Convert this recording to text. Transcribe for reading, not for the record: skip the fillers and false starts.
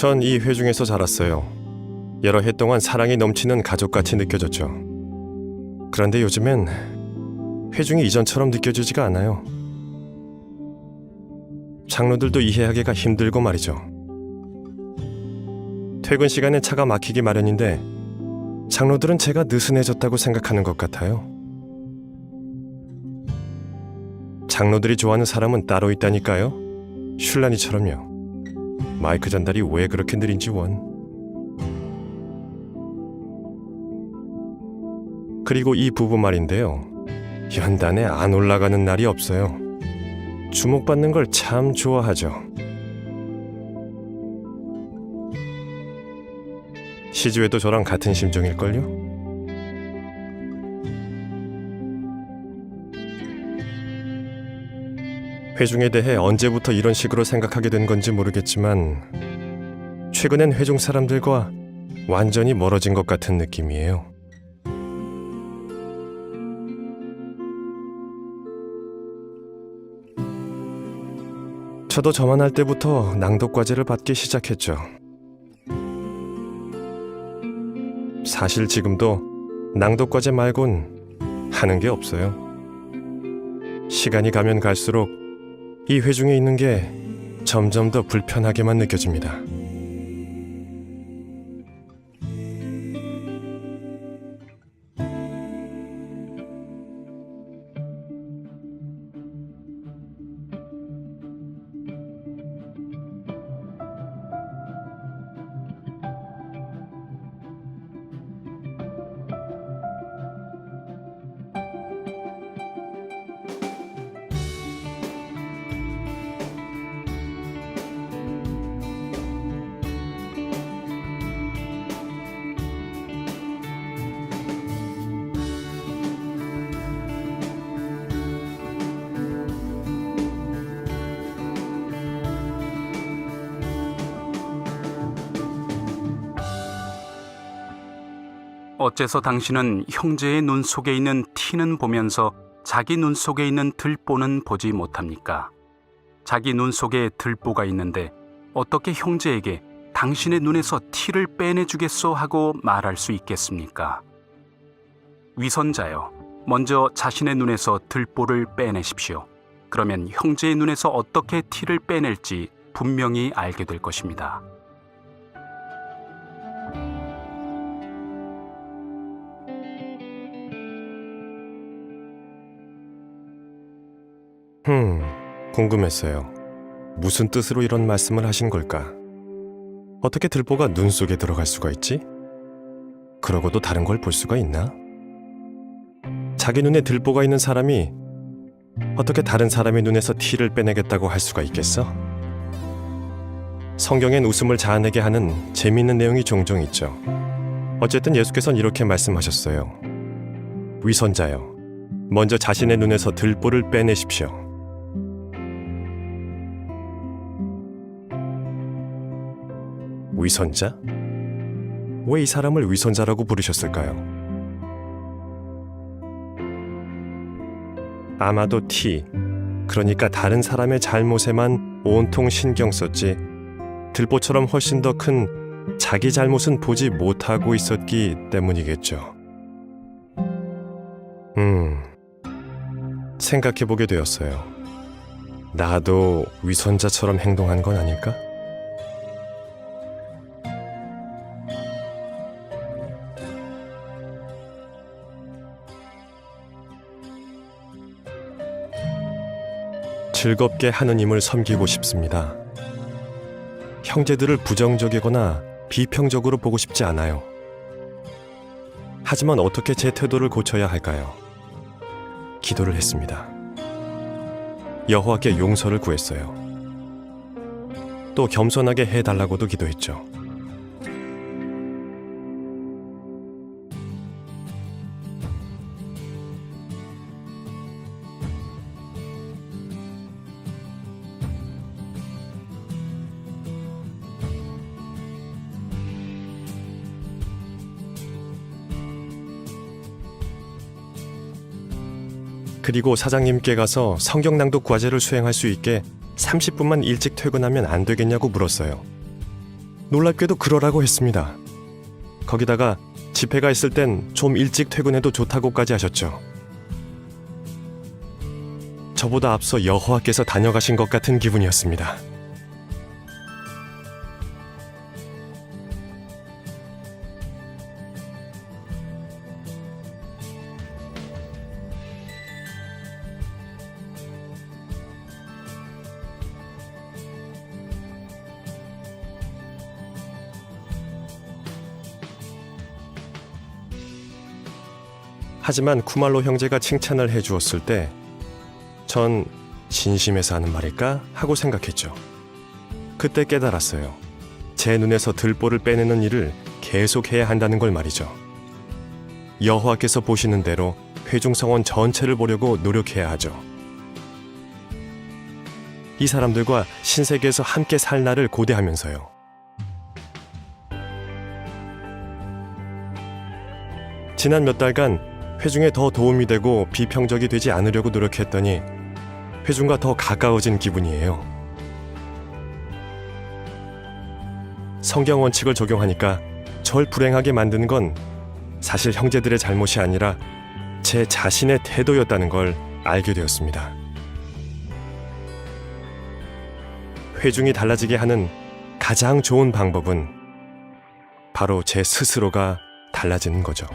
전 이 회중에서 자랐어요. 여러 해 동안 사랑이 넘치는 가족같이 느껴졌죠. 그런데 요즘엔 회중이 이전처럼 느껴지지가 않아요. 장로들도 이해하기가 힘들고 말이죠. 퇴근 시간에 차가 막히기 마련인데 장로들은 제가 느슨해졌다고 생각하는 것 같아요. 장로들이 좋아하는 사람은 따로 있다니까요. 슐라니처럼요. 마이크 전달이 왜 그렇게 느린지 원. 그리고 이 부부 말인데요. 연단에 안 올라가는 날이 없어요. 주목받는 걸 참 좋아하죠. 시주에도 저랑 같은 심정일걸요? 회중에 대해 언제부터 이런 식으로 생각하게 된 건지 모르겠지만 최근엔 회중 사람들과 완전히 멀어진 것 같은 느낌이에요. 저도 저만 할 때부터 낭독 과제를 받기 시작했죠. 사실 지금도 낭독 과제 말곤 하는 게 없어요. 시간이 가면 갈수록 이 회중에 있는 게 점점 더 불편하게만 느껴집니다. 어째서 당신은 형제의 눈 속에 있는 티는 보면서 자기 눈 속에 있는 들보는 보지 못합니까? 자기 눈 속에 들보가 있는데 어떻게 형제에게 당신의 눈에서 티를 빼내주겠소 하고 말할 수 있겠습니까? 위선자여, 먼저 자신의 눈에서 들보를 빼내십시오. 그러면 형제의 눈에서 어떻게 티를 빼낼지 분명히 알게 될 것입니다. 궁금했어요. 무슨 뜻으로 이런 말씀을 하신 걸까? 어떻게 들보가 눈 속에 들어갈 수가 있지? 그러고도 다른 걸 볼 수가 있나? 자기 눈에 들보가 있는 사람이 어떻게 다른 사람의 눈에서 티를 빼내겠다고 할 수가 있겠어? 성경엔 웃음을 자아내게 하는 재미있는 내용이 종종 있죠. 어쨌든 예수께서는 이렇게 말씀하셨어요. 위선자여, 먼저 자신의 눈에서 들보를 빼내십시오. 위선자? 왜 이 사람을 위선자라고 부르셨을까요? 아마도 티, 그러니까 다른 사람의 잘못에만 온통 신경 썼지 들보처럼 훨씬 더 큰 자기 잘못은 보지 못하고 있었기 때문이겠죠. 생각해보게 되었어요. 나도 위선자처럼 행동한 건 아닐까? 즐겁게 하느님을 섬기고 싶습니다. 형제들을 부정적이거나 비평적으로 보고 싶지 않아요. 하지만 어떻게 제 태도를 고쳐야 할까요? 기도를 했습니다. 여호와께 용서를 구했어요. 또 겸손하게 해달라고도 기도했죠. 그리고 사장님께 가서 성경 낭독 과제를 수행할 수 있게 30분만 일찍 퇴근하면 안 되겠냐고 물었어요. 놀랍게도 그러라고 했습니다. 거기다가 집회가 있을 땐 좀 일찍 퇴근해도 좋다고까지 하셨죠. 저보다 앞서 여호와께서 다녀가신 것 같은 기분이었습니다. 하지만 쿠말로 형제가 칭찬을 해주었을 때 전 진심에서 하는 말일까 하고 생각했죠. 그때 깨달았어요. 제 눈에서 들보를 빼내는 일을 계속해야 한다는 걸 말이죠. 여호와께서 보시는 대로 회중성원 전체를 보려고 노력해야 하죠. 이 사람들과 신세계에서 함께 살 날을 고대하면서요. 지난 몇 달간 회중에 더 도움이 되고 비평적이 되지 않으려고 노력했더니 회중과 더 가까워진 기분이에요. 성경 원칙을 적용하니까 절 불행하게 만드는 건 사실 형제들의 잘못이 아니라 제 자신의 태도였다는 걸 알게 되었습니다. 회중이 달라지게 하는 가장 좋은 방법은 바로 제 스스로가 달라지는 거죠.